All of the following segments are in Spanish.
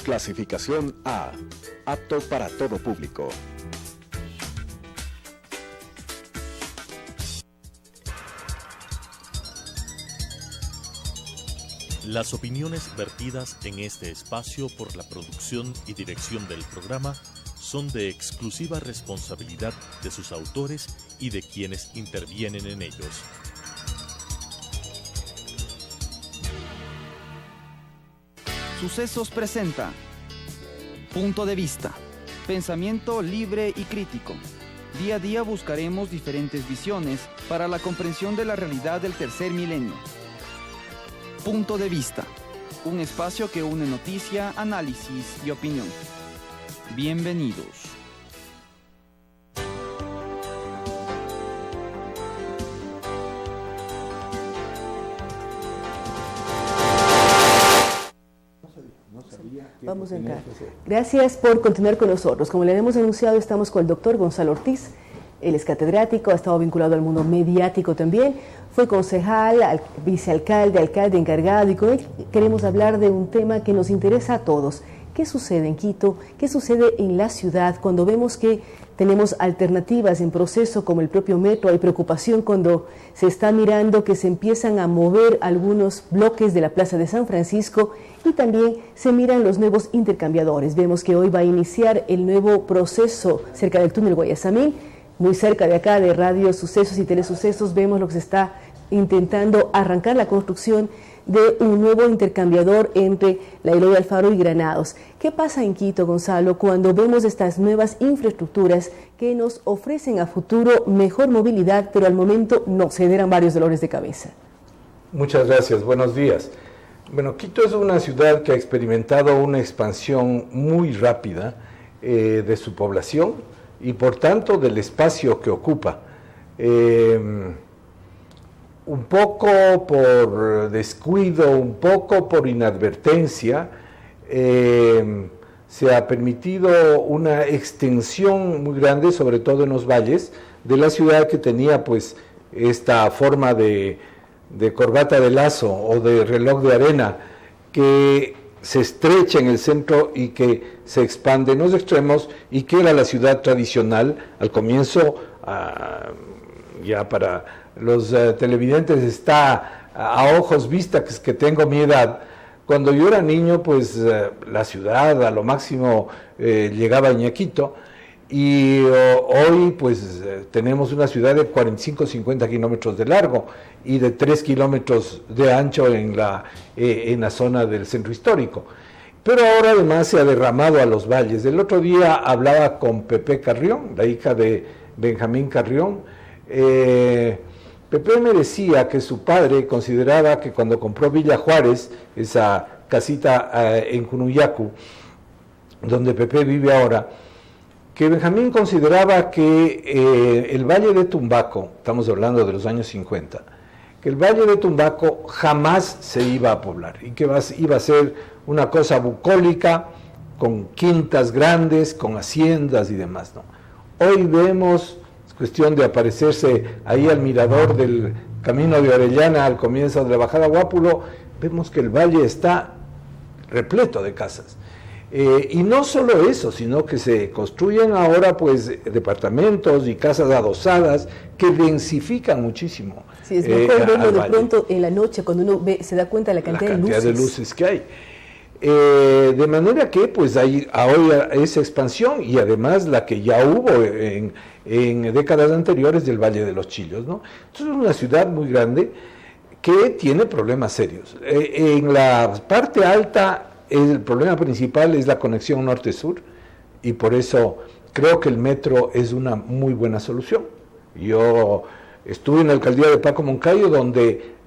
Clasificación A. Apto para todo público. Las opiniones vertidas en este espacio por la producción y dirección del programa son de exclusiva responsabilidad de sus autores y de quienes intervienen en ellos. Sucesos presenta Punto de Vista, pensamiento libre y crítico. Día a día buscaremos diferentes visiones para la comprensión de la realidad del tercer milenio. Punto de Vista, un espacio que une noticia, análisis y opinión. Bienvenidos. Vamos a entrar. Gracias por continuar con nosotros. Como le hemos anunciado, estamos con el doctor Gonzalo Ortiz. Él es catedrático, ha estado vinculado al mundo mediático también. Fue concejal, vicealcalde, alcalde encargado, y con él queremos hablar de un tema que nos interesa a todos. ¿Qué sucede en Quito? ¿Qué sucede en la ciudad cuando vemos que tenemos alternativas en proceso como el propio metro? Hay preocupación cuando se está mirando que se empiezan a mover algunos bloques de la Plaza de San Francisco y también se miran los nuevos intercambiadores. Vemos que hoy va a iniciar el nuevo proceso cerca del túnel Guayasamín, muy cerca de acá de Radio Sucesos y Telesucesos. Vemos lo que se está intentando arrancar la construcción de un nuevo intercambiador entre la Eloy Alfaro y Granados. ¿Qué pasa en Quito, Gonzalo, cuando vemos estas nuevas infraestructuras que nos ofrecen a futuro mejor movilidad, pero al momento no, se generan varios dolores de cabeza? Muchas gracias, buenos días. Bueno, Quito es una ciudad que ha experimentado una expansión muy rápida de su población y por tanto del espacio que ocupa. Un poco por descuido, un poco por inadvertencia, se ha permitido una extensión muy grande, sobre todo en los valles, de la ciudad que tenía pues esta forma de corbata de lazo o de reloj de arena, que se estrecha en el centro y que se expande en los extremos, y que era la ciudad tradicional. Al comienzo, ya para los televidentes está a ojos vistas que tengo mi edad. Cuando yo era niño, pues la ciudad a lo máximo llegaba a Ñaquito, y hoy pues tenemos una ciudad de 45-50 kilómetros de largo y de 3 kilómetros de ancho en la zona del centro histórico. Pero ahora además se ha derramado a los valles. El otro día hablaba con Pepe Carrión, la hija de Benjamín Carrión. Pepe me decía que su padre consideraba que cuando compró Villa Juárez, esa casita en Junuyacu, donde Pepe vive ahora, que Benjamín consideraba que el Valle de Tumbaco, estamos hablando de los años 50, que el Valle de Tumbaco jamás se iba a poblar y que iba a ser una cosa bucólica, con quintas grandes, con haciendas y demás, ¿no? Hoy vemos, es cuestión de aparecerse ahí al mirador del Camino de Orellana al comienzo de la bajada a Guápulo, vemos que el valle está repleto de casas. Y no solo eso, sino que se construyen ahora pues departamentos y casas adosadas que densifican muchísimo. Sí, es mejor verlo de pronto en la noche, cuando uno se da cuenta de la cantidad de luces que hay. De manera que pues hay ahora esa expansión, y además la que ya hubo en décadas anteriores del Valle de los Chillos, ¿no? Entonces es una ciudad muy grande que tiene problemas serios. En la parte alta, el problema principal es la conexión norte-sur, y por eso creo que el metro es una muy buena solución. Yo estuve en la alcaldía de Paco Moncayo, donde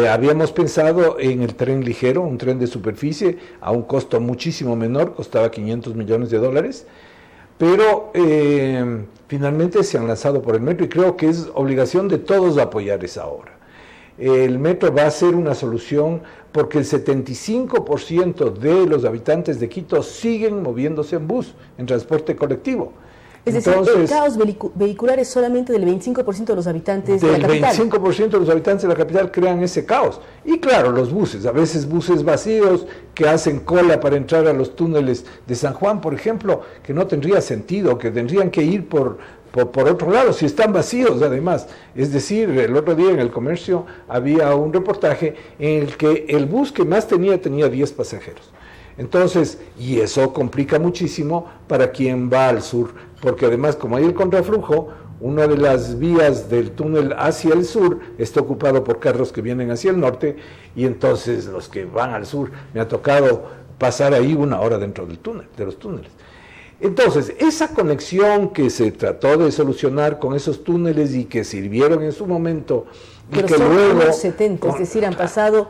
habíamos pensado en el tren ligero, un tren de superficie a un costo muchísimo menor, costaba $500 millones, pero finalmente se han lanzado por el metro, y creo que es obligación de todos apoyar esa obra. El metro va a ser una solución porque el 75% de los habitantes de Quito siguen moviéndose en bus, en transporte colectivo. Es decir, el caos vehicular es solamente del 25% de los habitantes de la capital. Del 25% de los habitantes de la capital crean ese caos. Y claro, los buses, a veces buses vacíos que hacen cola para entrar a los túneles de San Juan, por ejemplo, que no tendría sentido, que tendrían que ir por otro lado, si están vacíos además. Es decir, el otro día en El Comercio había un reportaje en el que el bus que más tenía 10 pasajeros. Entonces, y eso complica muchísimo para quien va al sur, porque además como hay el contraflujo, una de las vías del túnel hacia el sur está ocupado por carros que vienen hacia el norte, y entonces los que van al sur, me ha tocado pasar ahí 1 hora dentro del túnel, de los túneles. Entonces, esa conexión que se trató de solucionar con esos túneles y que sirvieron en su momento, pero y que son luego... los 70, es decir, han pasado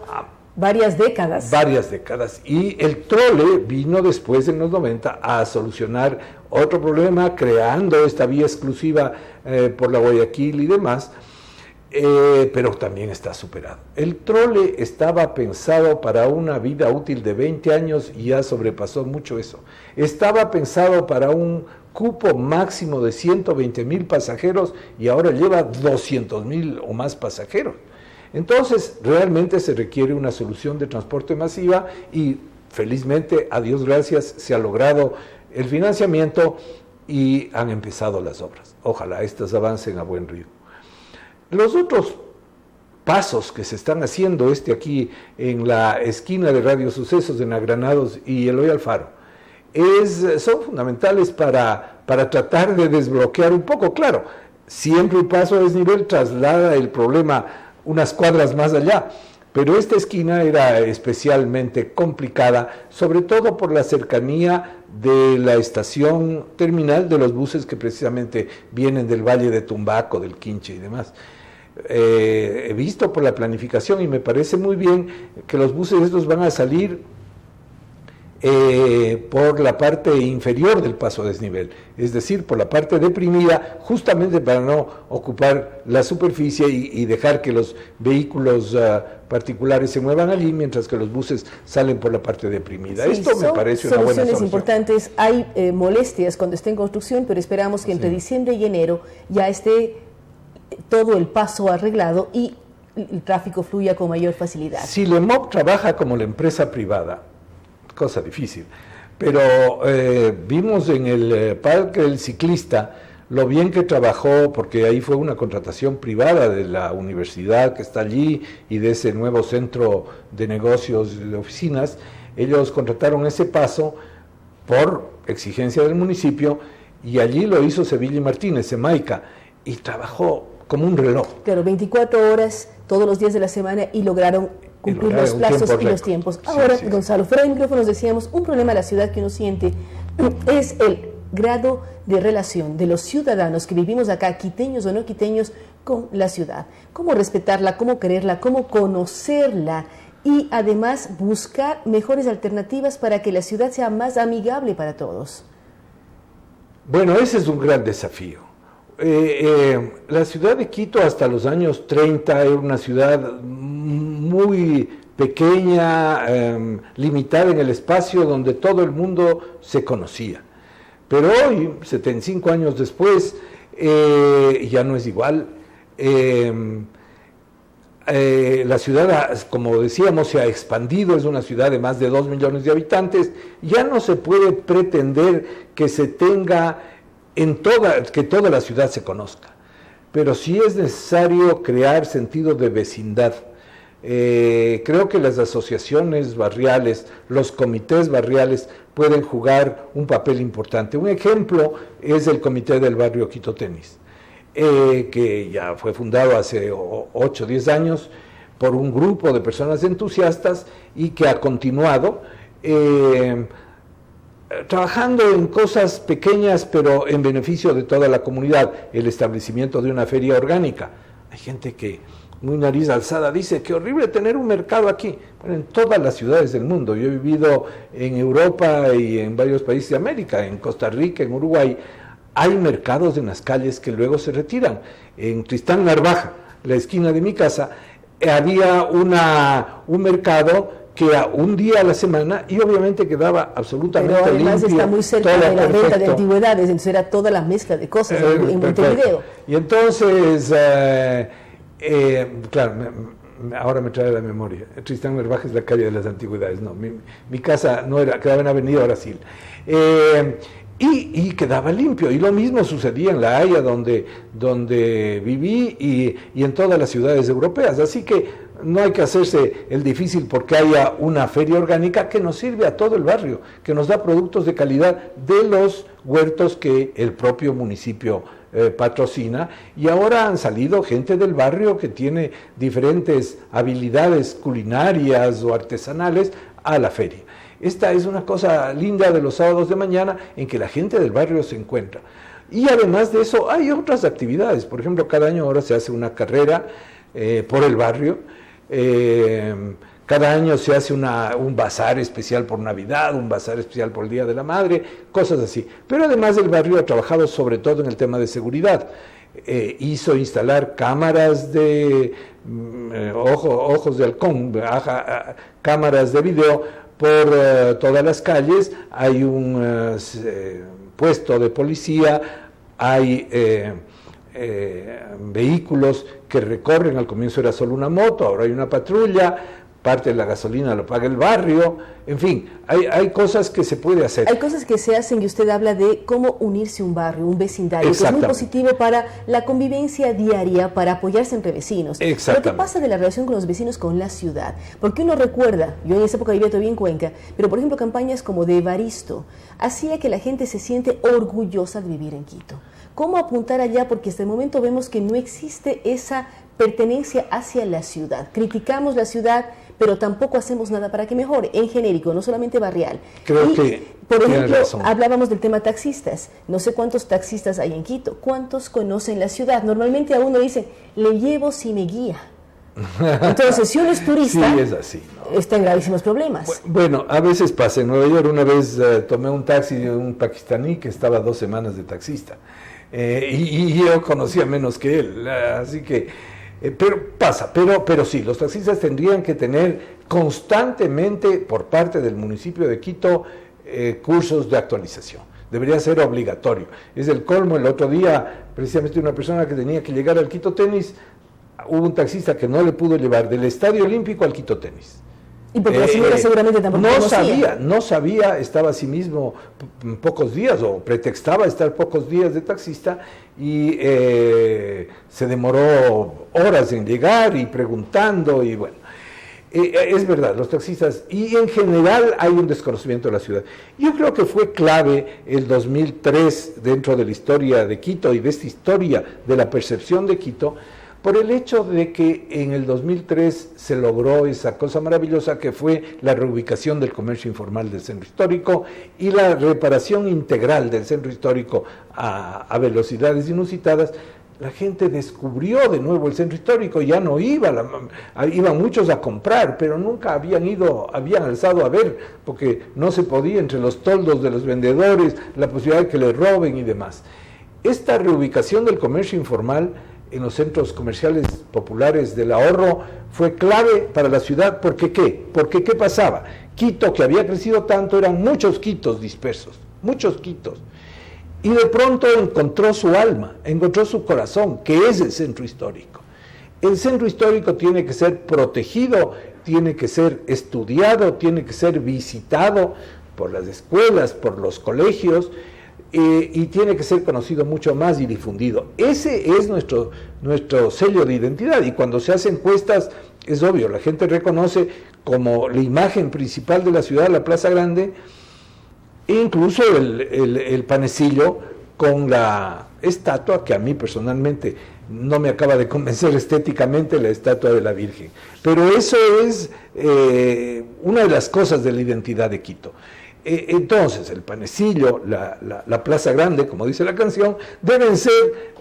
varias décadas. Varias décadas. Y el trole vino después, en los 90, a solucionar otro problema, creando esta vía exclusiva por la Guayaquil y demás, pero también está superado. El trole estaba pensado para una vida útil de 20 años y ya sobrepasó mucho eso. Estaba pensado para un cupo máximo de 120,000 pasajeros y ahora lleva 200,000 o más pasajeros. Entonces, realmente se requiere una solución de transporte masiva y felizmente, a Dios gracias, se ha logrado el financiamiento y han empezado las obras. Ojalá estas avancen a buen ritmo. Los otros pasos que se están haciendo, aquí en la esquina de Radio Sucesos en Agranados y Eloy Alfaro, son fundamentales para tratar de desbloquear un poco. Claro, siempre un paso a desnivel traslada el problema unas cuadras más allá, pero esta esquina era especialmente complicada, sobre todo por la cercanía de la estación terminal de los buses que precisamente vienen del Valle de Tumbaco, del Quinche y demás. He visto por la planificación y me parece muy bien que los buses estos van a salir por la parte inferior del paso a desnivel, es decir, por la parte deprimida, justamente para no ocupar la superficie y dejar que los vehículos particulares se muevan allí, mientras que los buses salen por la parte deprimida. Sí, esto me parece una buena solución. Soluciones importantes. Hay molestias cuando esté en construcción, pero esperamos que entre diciembre y enero ya esté todo el paso arreglado y el tráfico fluya con mayor facilidad. Si LEMOP trabaja como la empresa privada, cosa difícil, pero vimos en el Parque del Ciclista lo bien que trabajó, porque ahí fue una contratación privada de la universidad que está allí y de ese nuevo centro de negocios de oficinas. Ellos contrataron ese paso por exigencia del municipio y allí lo hizo Sevilla y Martínez, Semaica, y trabajó como un reloj. Claro, 24 horas todos los días de la semana y lograron cumplir los plazos y los tiempos. Ahora, sí. Gonzalo, fuera de micrófonos decíamos, un problema de la ciudad que uno siente es el grado de relación de los ciudadanos que vivimos acá, quiteños o no quiteños, con la ciudad. Cómo respetarla, cómo quererla, cómo conocerla y además buscar mejores alternativas para que la ciudad sea más amigable para todos. Bueno, ese es un gran desafío. La ciudad de Quito hasta los años 30 era una ciudad muy pequeña, limitada en el espacio, donde todo el mundo se conocía. Pero hoy, 75 años después, ya no es igual. La ciudad, como decíamos, se ha expandido, es una ciudad de más de 2 millones de habitantes. Ya no se puede pretender que se tenga que toda la ciudad se conozca, pero sí es necesario crear sentido de vecindad. Creo que las asociaciones barriales, los comités barriales pueden jugar un papel importante. Un ejemplo es el Comité del Barrio Quito Tenis, que ya fue fundado hace 8 o 10 años por un grupo de personas entusiastas y que ha continuado trabajando en cosas pequeñas pero en beneficio de toda la comunidad. El establecimiento de una feria orgánica. Hay gente que muy nariz alzada dice que horrible tener un mercado aquí. Bueno, en todas las ciudades del mundo. Yo he vivido en Europa y en varios países de América, en Costa Rica, en Uruguay. Hay mercados en las calles que luego se retiran. En Tristán Narvaja, la esquina de mi casa, había un mercado que a un día a la semana, y obviamente quedaba absolutamente limpio. Pero además está muy cerca de la venta de antigüedades, entonces era toda la mezcla de cosas en Montevideo. Y entonces, claro, ahora me trae a la memoria, Tristán Merbaje es la calle de las antigüedades, no, mi casa no era, quedaba en Avenida Brasil. Y quedaba limpio, y lo mismo sucedía en La Haya, donde viví, y en todas las ciudades europeas, así que no hay que hacerse el difícil porque haya una feria orgánica que nos sirve a todo el barrio, que nos da productos de calidad de los huertos que el propio municipio patrocina, y ahora han salido gente del barrio que tiene diferentes habilidades culinarias o artesanales a la feria. Esta es una cosa linda de los sábados de mañana en que la gente del barrio se encuentra. Y además de eso hay otras actividades. Por ejemplo, cada año ahora se hace una carrera por el barrio. Cada año se hace un bazar especial por Navidad, un bazar especial por el Día de la Madre, cosas así. Pero además el barrio ha trabajado sobre todo en el tema de seguridad. Hizo instalar cámaras de ojos de halcón, cámaras de video por todas las calles. Hay un puesto de policía, hay vehículos que recorren, al comienzo era solo una moto, ahora hay una patrulla, parte de la gasolina lo paga el barrio, en fin, hay cosas que se puede hacer. Hay cosas que se hacen y usted habla de cómo unirse un barrio, un vecindario, que es muy positivo para la convivencia diaria, para apoyarse entre vecinos. Lo que pasa de la relación con los vecinos con la ciudad, porque uno recuerda, yo en esa época vivía todavía en Cuenca, pero por ejemplo campañas como de Evaristo, hacía que la gente se siente orgullosa de vivir en Quito. ¿Cómo apuntar allá? Porque hasta el momento vemos que no existe esa pertenencia hacia la ciudad. Criticamos la ciudad, pero tampoco hacemos nada para que mejore, en genérico, no solamente barrial. Creo que por ejemplo, hablábamos del tema taxistas. No sé cuántos taxistas hay en Quito, cuántos conocen la ciudad. Normalmente a uno dicen, le llevo si me guía. Entonces, si uno es turista, sí, es así, ¿no? Está en gravísimos problemas. Bueno, a veces pasa. En Nueva York una vez tomé un taxi de un pakistaní que estaba 2 semanas de taxista. Y yo conocía menos que él, así que, pero pasa, pero sí, los taxistas tendrían que tener constantemente por parte del municipio de Quito cursos de actualización, debería ser obligatorio. Es el colmo. El otro día, precisamente una persona que tenía que llegar al Quito Tenis, hubo un taxista que no le pudo llevar del Estadio Olímpico al Quito Tenis. Y porque la señora seguramente tampoco no sabía, estaba a sí mismo pocos días, o pretextaba estar pocos días de taxista, y se demoró horas en llegar y preguntando, y bueno. Es verdad, los taxistas, y en general hay un desconocimiento de la ciudad. Yo creo que fue clave el 2003 dentro de la historia de Quito y de esta historia de la percepción de Quito, por el hecho de que en el 2003 se logró esa cosa maravillosa que fue la reubicación del comercio informal del centro histórico y la reparación integral del centro histórico a velocidades inusitadas. La gente descubrió de nuevo el centro histórico, ya no iban muchos a comprar, pero nunca habían alzado a ver, porque no se podía, entre los toldos de los vendedores, la posibilidad de que le roben y demás. Esta reubicación del comercio informal en los centros comerciales populares del ahorro fue clave para la ciudad. ¿Porque qué? Porque ¿qué pasaba? Quito, que había crecido tanto, eran muchos Quitos dispersos, muchos Quitos. Y de pronto encontró su alma, encontró su corazón, que es el centro histórico. El centro histórico tiene que ser protegido, tiene que ser estudiado, tiene que ser visitado por las escuelas, por los colegios, y tiene que ser conocido mucho más y difundido. Ese es nuestro sello de identidad, y cuando se hacen encuestas, es obvio, la gente reconoce como la imagen principal de la ciudad, la Plaza Grande, e incluso el panecillo con la estatua, que a mí personalmente no me acaba de convencer estéticamente, la estatua de la Virgen. Pero eso es una de las cosas de la identidad de Quito. Entonces, el panecillo, la Plaza Grande, como dice la canción, deben ser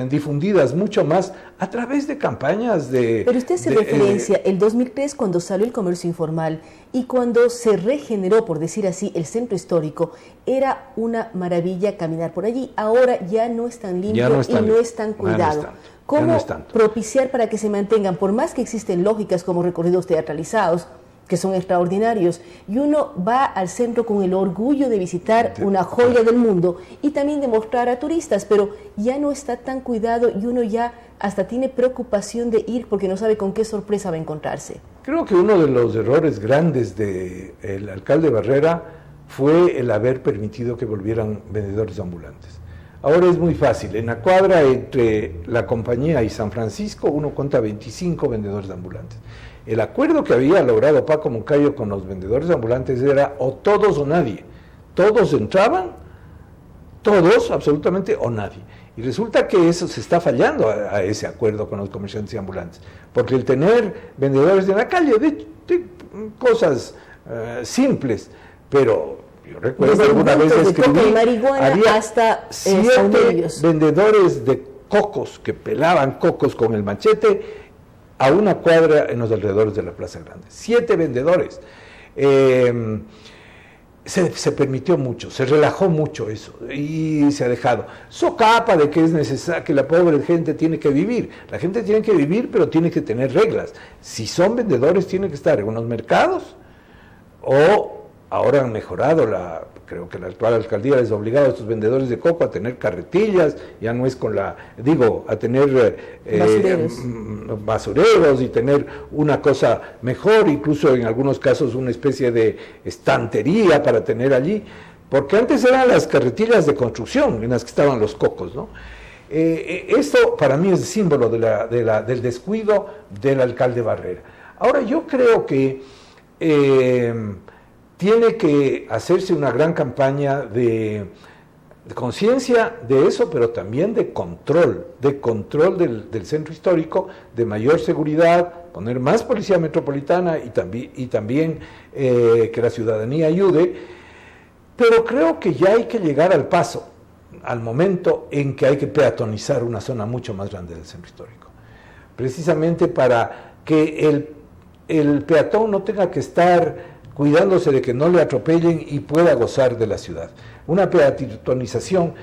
difundidas mucho más a través de campañas de... Pero usted hace referencia, el 2003, cuando salió el comercio informal y cuando se regeneró, por decir así, el centro histórico, era una maravilla caminar por allí. Ahora ya no es tan limpio y no es tan cuidado. ¿Cómo propiciar para que se mantengan, por más que existen lógicas como recorridos teatralizados, que son extraordinarios, y uno va al centro con el orgullo de visitar una joya del mundo y también de mostrar a turistas, pero ya no está tan cuidado y uno ya hasta tiene preocupación de ir porque no sabe con qué sorpresa va a encontrarse. Creo que uno de los errores grandes del alcalde Barrera fue el haber permitido que volvieran vendedores ambulantes. Ahora es muy fácil, en la cuadra entre la compañía y San Francisco uno cuenta 25 vendedores ambulantes. El acuerdo que había logrado Paco Moncayo con los vendedores ambulantes era o todos o nadie. Todos entraban, todos absolutamente o nadie. Y resulta que eso se está fallando a ese acuerdo con los comerciantes ambulantes. Porque el tener vendedores en la calle de cosas simples, pero yo recuerdo que alguna vez escribí, había hasta 7 vendedores de cocos que pelaban cocos con el machete a una cuadra en los alrededores de la Plaza Grande. 7 vendedores. Se permitió mucho, se relajó mucho eso y se ha dejado. Socapa de que es necesario, que la pobre gente tiene que vivir. La gente tiene que vivir, pero tiene que tener reglas. Si son vendedores, tienen que estar en unos mercados o ahora han mejorado, creo que la actual alcaldía les ha obligado a estos vendedores de coco a tener carretillas, ya no es a tener basureros y tener una cosa mejor, incluso en algunos casos una especie de estantería para tener allí, porque antes eran las carretillas de construcción en las que estaban los cocos, ¿no? Esto para mí es símbolo del descuido del alcalde Barrera. Ahora yo creo que tiene que hacerse una gran campaña de conciencia de eso, pero también de control del centro histórico, de mayor seguridad, poner más policía metropolitana y también que la ciudadanía ayude, pero creo que ya hay que llegar al momento en que hay que peatonizar una zona mucho más grande del centro histórico, precisamente para que el peatón no tenga que estar cuidándose de que no le atropellen y pueda gozar de la ciudad. Una peatonización,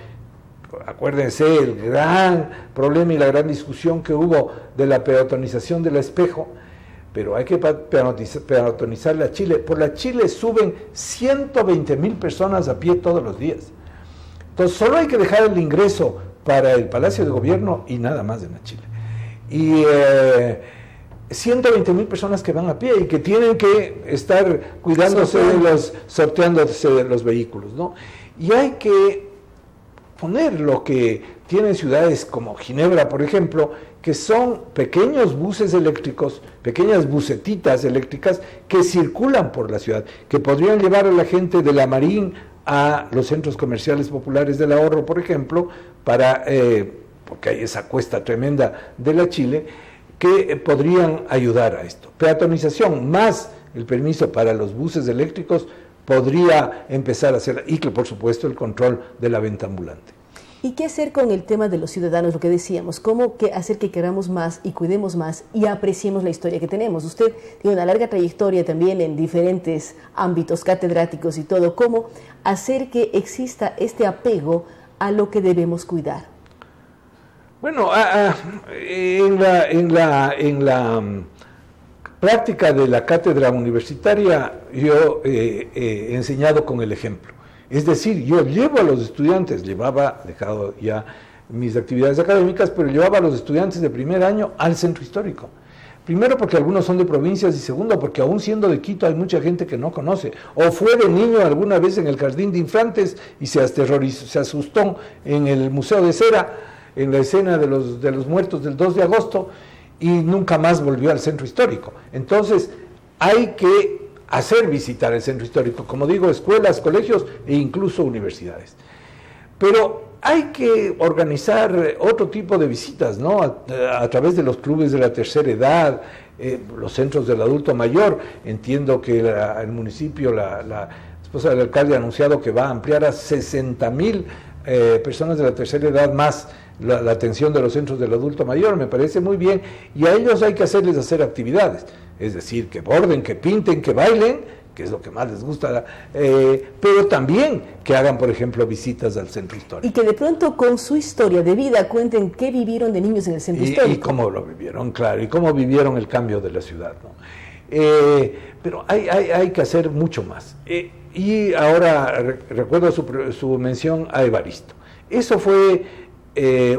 acuérdense el gran problema y la gran discusión que hubo de la peatonización del Espejo, pero hay que peatonizar la Chile. Por la Chile suben 120,000 personas a pie todos los días. Entonces solo hay que dejar el ingreso para el Palacio de Gobierno y nada más en la Chile. Y 120,000 personas que van a pie y que tienen que estar cuidándose sorteándose de los vehículos, ¿no? Y hay que poner lo que tienen ciudades como Ginebra, por ejemplo, que son pequeños buses eléctricos, pequeñas bucetitas eléctricas que circulan por la ciudad, que podrían llevar a la gente de la Marín a los centros comerciales populares del Ahorro, por ejemplo, porque hay esa cuesta tremenda de la Chile, que podrían ayudar a esto. Peatonización más el permiso para los buses eléctricos podría empezar a hacer, y que por supuesto el control de la venta ambulante. ¿Y qué hacer con el tema de los ciudadanos, lo que decíamos? ¿Cómo hacer que queramos más y cuidemos más y apreciemos la historia que tenemos? Usted tiene una larga trayectoria también en diferentes ámbitos catedráticos y todo. ¿Cómo hacer que exista este apego a lo que debemos cuidar? Bueno, en la práctica de la cátedra universitaria yo he enseñado con el ejemplo. Es decir, yo llevo a los estudiantes, dejado ya mis actividades académicas, pero llevaba a los estudiantes de primer año al centro histórico. Primero porque algunos son de provincias y segundo porque aún siendo de Quito hay mucha gente que no conoce. O fue de niño alguna vez en el jardín de infantes y se asustó en el Museo de Cera, en la escena de los muertos del 2 de agosto y nunca más volvió al centro histórico. Entonces hay que hacer visitar el centro histórico, como digo, escuelas, colegios e incluso universidades. Pero hay que organizar otro tipo de visitas, ¿no? A través de los clubes de la tercera edad, los centros del adulto mayor. Entiendo que el municipio, la esposa del alcalde ha anunciado que va a ampliar a 60,000 personas de la tercera edad más la atención de los centros del adulto mayor. Me parece muy bien, y a ellos hay que hacer actividades, es decir, que borden, que pinten, que bailen, que es lo que más les gusta, pero también que hagan, por ejemplo, visitas al centro histórico. Y que de pronto con su historia de vida cuenten qué vivieron de niños en el centro histórico. Y cómo lo vivieron, claro, y cómo vivieron el cambio de la ciudad, ¿no? Pero hay que hacer mucho más. Y ahora recuerdo su mención a Evaristo. Eso fue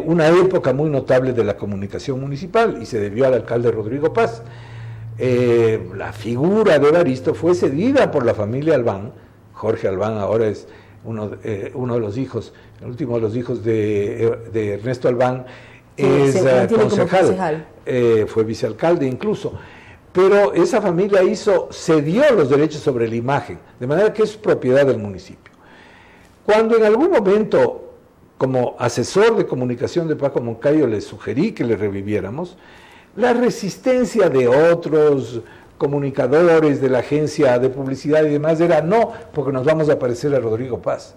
una época muy notable de la comunicación municipal y se debió al alcalde Rodrigo Paz. La figura de Evaristo fue cedida por la familia Albán. Jorge Albán ahora es uno de los hijos, el último de los hijos de Ernesto Albán, es concejal. Fue vicealcalde incluso. Pero esa familia cedió los derechos sobre la imagen, de manera que es propiedad del municipio. Cuando en algún momento, como asesor de comunicación de Paco Moncayo, le sugerí que le reviviéramos, la resistencia de otros comunicadores de la agencia de publicidad y demás era no, porque nos vamos a parecer a Rodrigo Paz.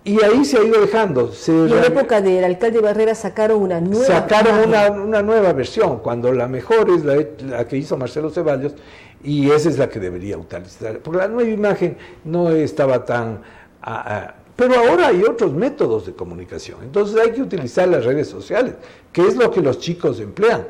Y ahí se ha ido dejando. Y en la época del alcalde Barrera sacaron una nueva versión, cuando la mejor es la que hizo Marcelo Ceballos, y esa es la que debería utilizar, porque la nueva imagen no estaba tan... pero ahora hay otros métodos de comunicación, entonces hay que utilizar las redes sociales, que es lo que los chicos emplean.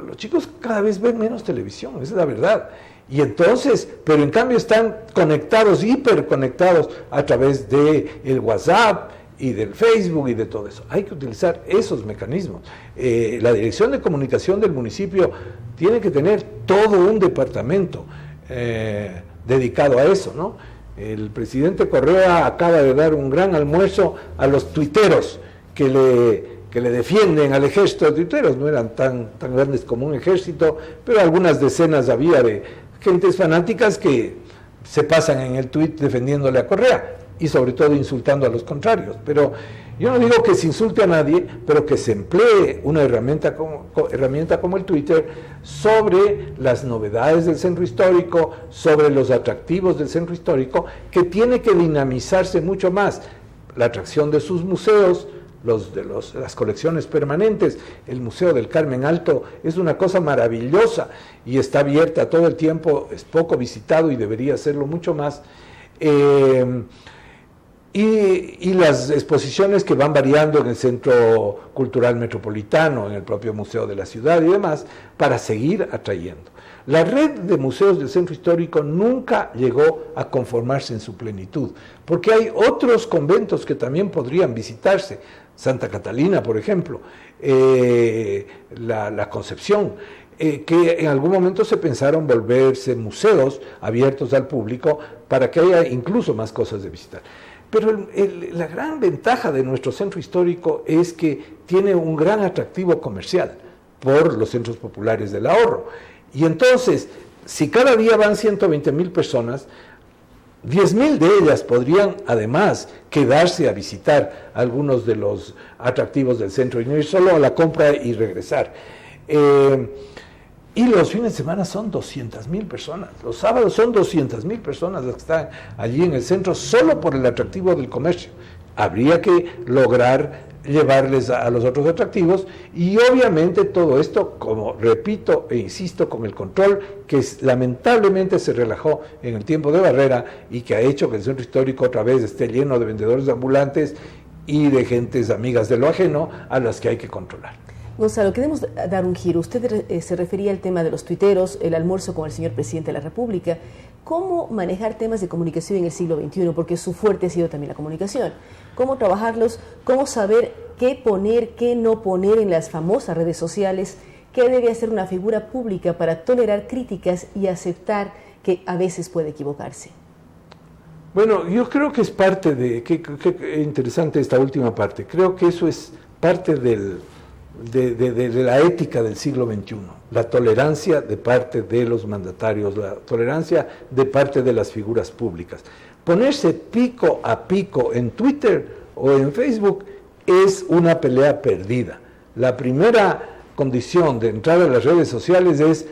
Los chicos cada vez ven menos televisión, esa es la verdad. Y entonces, pero en cambio están conectados, hiperconectados a través de el WhatsApp y del Facebook y de todo eso. Hay que utilizar esos mecanismos. La Dirección de Comunicación del municipio tiene que tener todo un departamento dedicado a eso, ¿no? El presidente Correa acaba de dar un gran almuerzo a los tuiteros que le defienden al ejército de tuiteros. No eran tan grandes como un ejército, pero algunas decenas había de gentes fanáticas que se pasan en el tuit defendiéndole a Correa y sobre todo insultando a los contrarios. Pero yo no digo que se insulte a nadie, pero que se emplee una herramienta como el Twitter sobre las novedades del centro histórico, sobre los atractivos del centro histórico, que tiene que dinamizarse mucho más. La atracción de sus museos, las colecciones permanentes. El Museo del Carmen Alto es una cosa maravillosa y está abierta todo el tiempo, es poco visitado y debería serlo mucho más. Y las exposiciones que van variando en el Centro Cultural Metropolitano, en el propio Museo de la Ciudad y demás, para seguir atrayendo. La red de museos del centro histórico nunca llegó a conformarse en su plenitud, porque hay otros conventos que también podrían visitarse. Santa Catalina, por ejemplo, la Concepción, que en algún momento se pensaron volverse museos abiertos al público para que haya incluso más cosas de visitar. Pero la gran ventaja de nuestro centro histórico es que tiene un gran atractivo comercial por los centros populares del ahorro. Y entonces, si cada día van 120,000 personas, 10,000 de ellas podrían además quedarse a visitar algunos de los atractivos del centro y no ir solo a la compra y regresar. Y los fines de semana son 200,000 personas, los sábados son 200,000 personas las que están allí en el centro solo por el atractivo del comercio. Habría que lograr llevarles a los otros atractivos y obviamente todo esto, como repito e insisto, con el control que lamentablemente se relajó en el tiempo de Barrera y que ha hecho que el centro histórico otra vez esté lleno de vendedores ambulantes y de gentes amigas de lo ajeno a las que hay que controlar. Gonzalo, queremos dar un giro. Usted se refería al tema de los tuiteros, el almuerzo con el señor presidente de la República. ¿Cómo manejar temas de comunicación en el siglo XXI? Porque su fuerte ha sido también la comunicación. ¿Cómo trabajarlos? ¿Cómo saber qué poner, qué no poner en las famosas redes sociales? ¿Qué debe hacer una figura pública para tolerar críticas y aceptar que a veces puede equivocarse? Bueno, yo creo que es parte de... Qué interesante esta última parte. Creo que eso es parte de la ética del siglo XXI, la tolerancia de parte de los mandatarios, la tolerancia de parte de las figuras públicas. Ponerse pico a pico en Twitter o en Facebook es una pelea perdida. La primera condición de entrar a las redes sociales es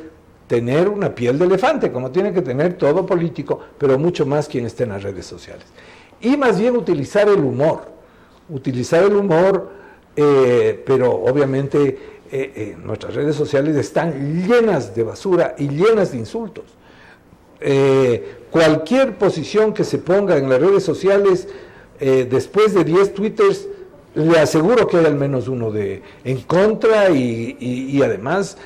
tener una piel de elefante, como tiene que tener todo político, pero mucho más quien esté en las redes sociales. Y más bien utilizar el humor, pero obviamente nuestras redes sociales están llenas de basura y llenas de insultos. Cualquier posición que se ponga en las redes sociales, después de 10 twitters, le aseguro que hay al menos uno en contra y además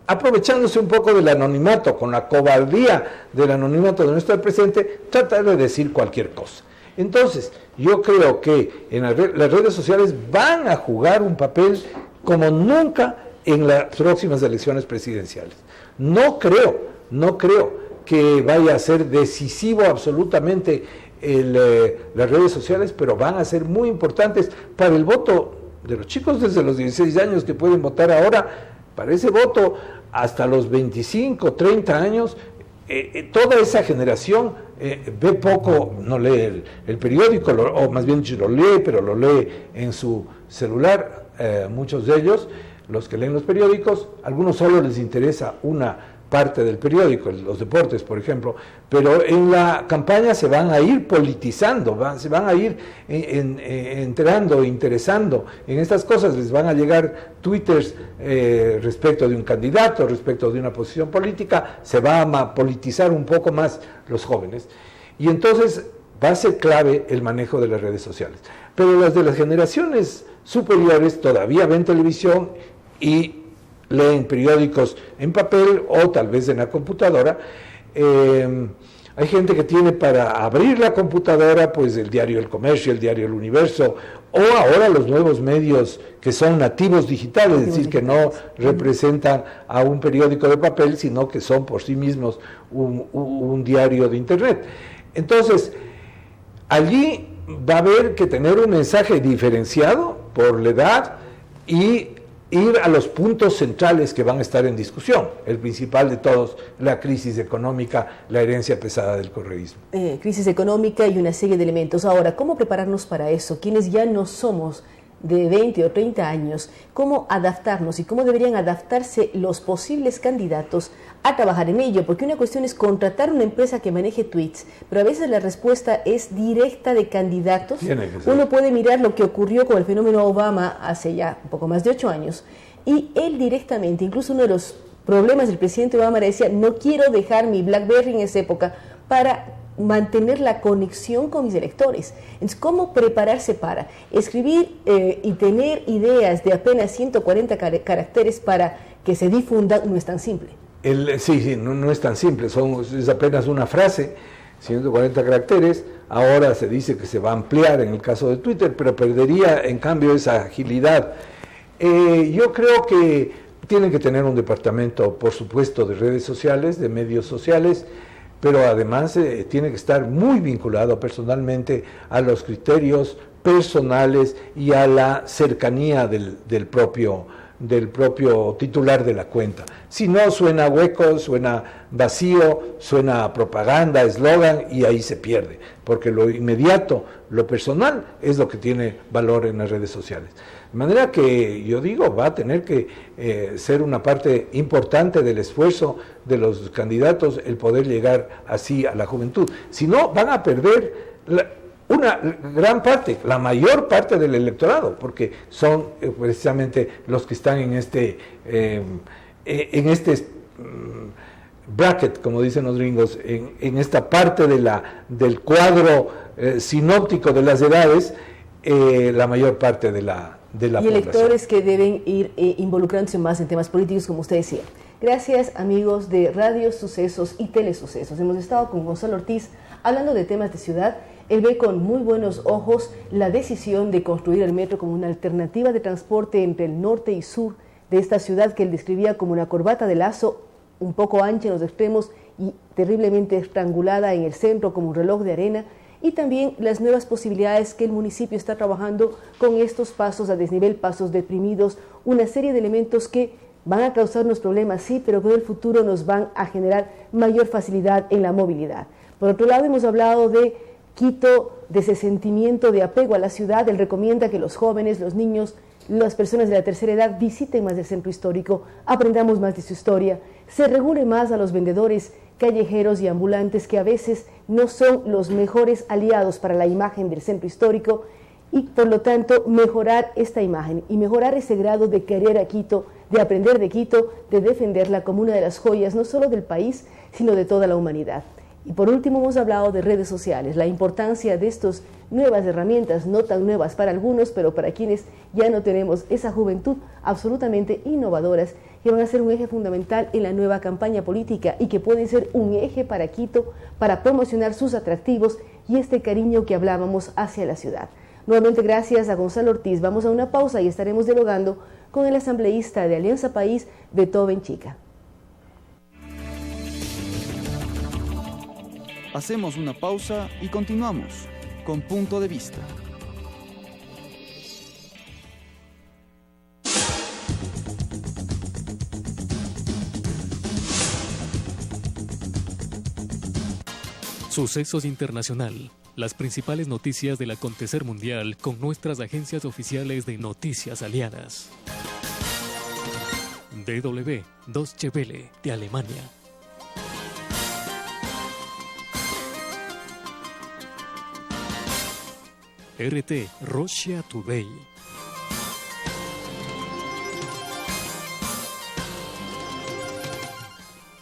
aprovechándose un poco del anonimato, con la cobardía del anonimato de nuestro presidente, tratar de decir cualquier cosa. Entonces, yo creo que en las redes sociales van a jugar un papel como nunca en las próximas elecciones presidenciales. No creo que vaya a ser decisivo absolutamente las redes sociales, pero van a ser muy importantes para el voto de los chicos desde los 16 años que pueden votar ahora, para ese voto hasta los 25, 30 años. Toda esa generación ve poco, no lee el periódico, o más bien lo lee, pero lo lee en su celular, muchos de ellos, los que leen los periódicos, algunos solo les interesa una parte del periódico, los deportes, por ejemplo, pero en la campaña se van a ir politizando, se van a ir enterando, interesando en estas cosas, les van a llegar twitters respecto de un candidato, respecto de una posición política, se va a politizar un poco más los jóvenes, y entonces va a ser clave el manejo de las redes sociales. Pero las de las generaciones superiores todavía ven televisión y leen periódicos en papel o tal vez en la computadora. Hay gente que tiene para abrir la computadora pues el diario El Comercio, el diario El Universo, o ahora los nuevos medios que son nativos digitales, es decir, que no representan a un periódico de papel, sino que son por sí mismos un diario de internet. Entonces, allí va a haber que tener un mensaje diferenciado por la edad y ir a los puntos centrales que van a estar en discusión. El principal de todos, la crisis económica, la herencia pesada del correísmo. Crisis económica y una serie de elementos. Ahora, ¿cómo prepararnos para eso? Quienes ya no somos de 20 o 30 años, ¿cómo adaptarnos y cómo deberían adaptarse los posibles candidatos a trabajar en ello? Porque una cuestión es contratar una empresa que maneje tweets, pero a veces la respuesta es directa de candidatos. Uno puede mirar lo que ocurrió con el fenómeno Obama hace ya un poco más de 8 años, y él directamente, incluso uno de los problemas del presidente Obama decía, no quiero dejar mi BlackBerry en esa época para mantener la conexión con mis electores. Entonces, ¿cómo prepararse para escribir y tener ideas de apenas 140 caracteres para que se difundan? No es tan simple. No es tan simple, es apenas una frase, 140 caracteres, ahora se dice que se va a ampliar en el caso de Twitter, pero perdería en cambio esa agilidad. Yo creo que tienen que tener un departamento, por supuesto, de redes sociales, de medios sociales, pero además tiene que estar muy vinculado personalmente a los criterios personales y a la cercanía del propio titular de la cuenta. Si no, suena hueco, suena vacío, suena propaganda, eslogan, y ahí se pierde, porque lo inmediato, lo personal, es lo que tiene valor en las redes sociales. De manera que yo digo, va a tener que ser una parte importante del esfuerzo de los candidatos el poder llegar así a la juventud. Si no, van a perder una gran parte, la mayor parte del electorado, porque son precisamente los que están en este bracket, como dicen los gringos, en esta parte del cuadro sinóptico de las edades, la mayor parte de la población. Y electores que deben ir involucrándose más en temas políticos, como usted decía. Gracias, amigos de Radio Sucesos y Telesucesos. Hemos estado con Gonzalo Ortiz hablando de temas de ciudad. Él ve con muy buenos ojos la decisión de construir el metro como una alternativa de transporte entre el norte y sur de esta ciudad, que él describía como una corbata de lazo, un poco ancha en los extremos y terriblemente estrangulada en el centro como un reloj de arena, y también las nuevas posibilidades que el municipio está trabajando con estos pasos a desnivel, pasos deprimidos, una serie de elementos que van a causarnos problemas, sí, pero que en el futuro nos van a generar mayor facilidad en la movilidad. Por otro lado, hemos hablado de Quito, de ese sentimiento de apego a la ciudad. Él recomienda que los jóvenes, los niños, las personas de la tercera edad visiten más el centro histórico, aprendamos más de su historia, se regule más a los vendedores callejeros y ambulantes, que a veces no son los mejores aliados para la imagen del centro histórico, y por lo tanto mejorar esta imagen y mejorar ese grado de querer a Quito, de aprender de Quito, de defenderla como una de las joyas no solo del país, sino de toda la humanidad. Y por último hemos hablado de redes sociales, la importancia de estas nuevas herramientas, no tan nuevas para algunos, pero para quienes ya no tenemos esa juventud, absolutamente innovadoras, que van a ser un eje fundamental en la nueva campaña política y que pueden ser un eje para Quito para promocionar sus atractivos y este cariño que hablábamos hacia la ciudad. Nuevamente gracias a Gonzalo Ortiz. Vamos a una pausa y estaremos dialogando con el asambleísta de Alianza País, Beto Benchica. Hacemos una pausa y continuamos con Punto de Vista. Sucesos Internacional. Las principales noticias del acontecer mundial con nuestras agencias oficiales de noticias aliadas. DW, Deutsche Welle, de Alemania. RT, Russia Today.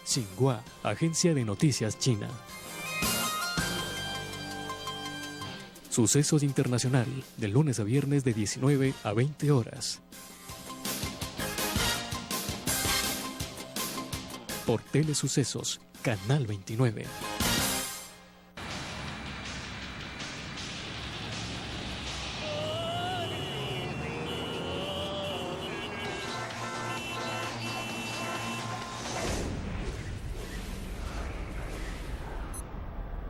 Xinhua, Agencia de Noticias China. Sucesos Internacional, de lunes a viernes de 19 a 20 horas. Por Telesucesos, Canal 29.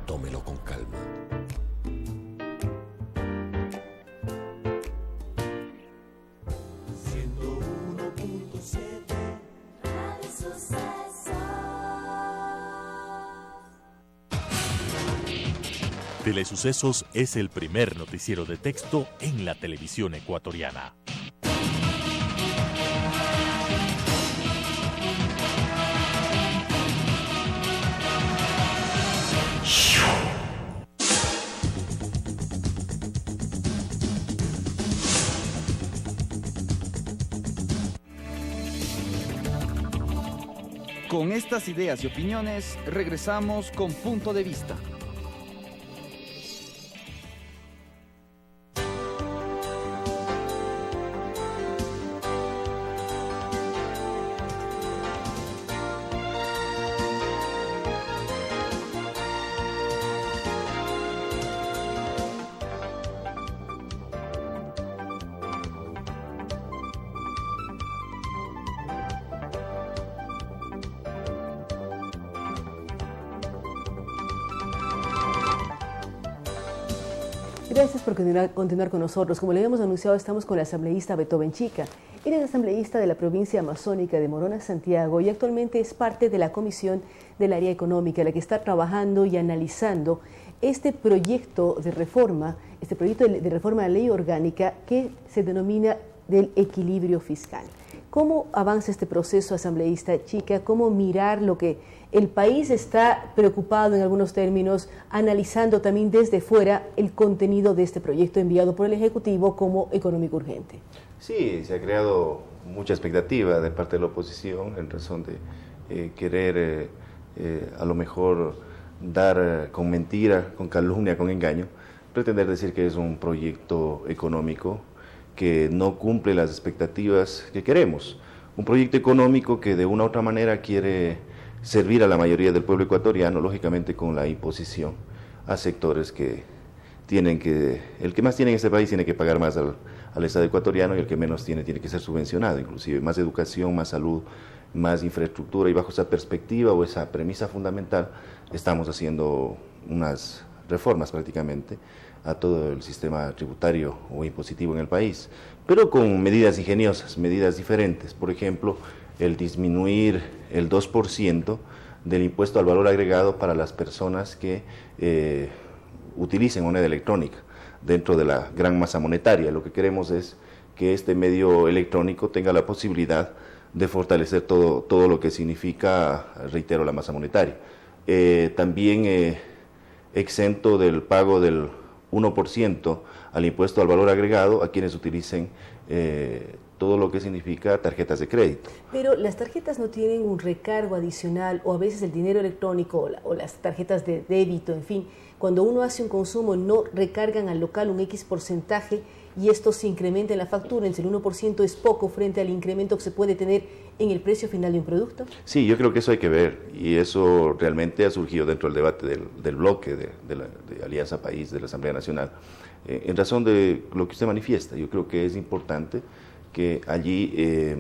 Tómelo con calma. Telesucesos es el primer noticiero de texto en la televisión ecuatoriana. Con estas ideas y opiniones, regresamos con Punto de Vista. Gracias por continuar con nosotros. Como le habíamos anunciado, estamos con el asambleísta Beto Benchica. Él es asambleísta de la provincia amazónica de Morona, Santiago, y actualmente es parte de la comisión del área económica, la que está trabajando y analizando este proyecto de reforma, de reforma a la ley orgánica que se denomina del equilibrio fiscal. ¿Cómo avanza este proceso, asambleísta Chica? ¿Cómo mirar lo que el país está preocupado en algunos términos, analizando también desde fuera el contenido de este proyecto enviado por el Ejecutivo como económico urgente? Sí, se ha creado mucha expectativa de parte de la oposición en razón de querer a lo mejor dar con mentira, con calumnia, con engaño, pretender decir que es un proyecto económico que no cumple las expectativas que queremos. Un proyecto económico que de una u otra manera quiere servir a la mayoría del pueblo ecuatoriano, lógicamente con la imposición a sectores que tienen que, el que más tiene en este país tiene que pagar más al Estado ecuatoriano y el que menos tiene que ser subvencionado, inclusive más educación, más salud, más infraestructura, y bajo esa perspectiva o esa premisa fundamental estamos haciendo unas reformas prácticamente a todo el sistema tributario o impositivo en el país, pero con medidas ingeniosas, medidas diferentes. Por ejemplo, el disminuir el 2% del impuesto al valor agregado para las personas que utilicen moneda electrónica dentro de la gran masa monetaria. Lo que queremos es que este medio electrónico tenga la posibilidad de fortalecer todo lo que significa, reitero, la masa monetaria. También exento del pago del 1% al impuesto al valor agregado a quienes utilicen todo lo que significa tarjetas de crédito. Pero las tarjetas no tienen un recargo adicional, o a veces el dinero electrónico o las tarjetas de débito, en fin, cuando uno hace un consumo no recargan al local un X porcentaje y esto se incrementa en la factura, en el 1% es poco frente al incremento que se puede tener en el precio final de un producto. Sí, yo creo que eso hay que ver, y eso realmente ha surgido dentro del debate del bloque de Alianza País de la Asamblea Nacional. En razón de lo que usted manifiesta, yo creo que es importante que allí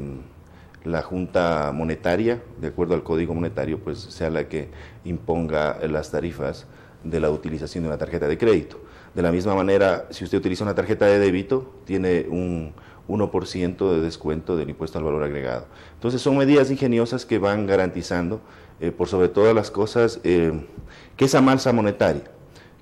la Junta Monetaria, de acuerdo al Código Monetario, pues sea la que imponga las tarifas de la utilización de una tarjeta de crédito. De la misma manera, si usted utiliza una tarjeta de débito, tiene un 1% de descuento del impuesto al valor agregado. Entonces son medidas ingeniosas que van garantizando, por sobre todas las cosas, que esa masa monetaria,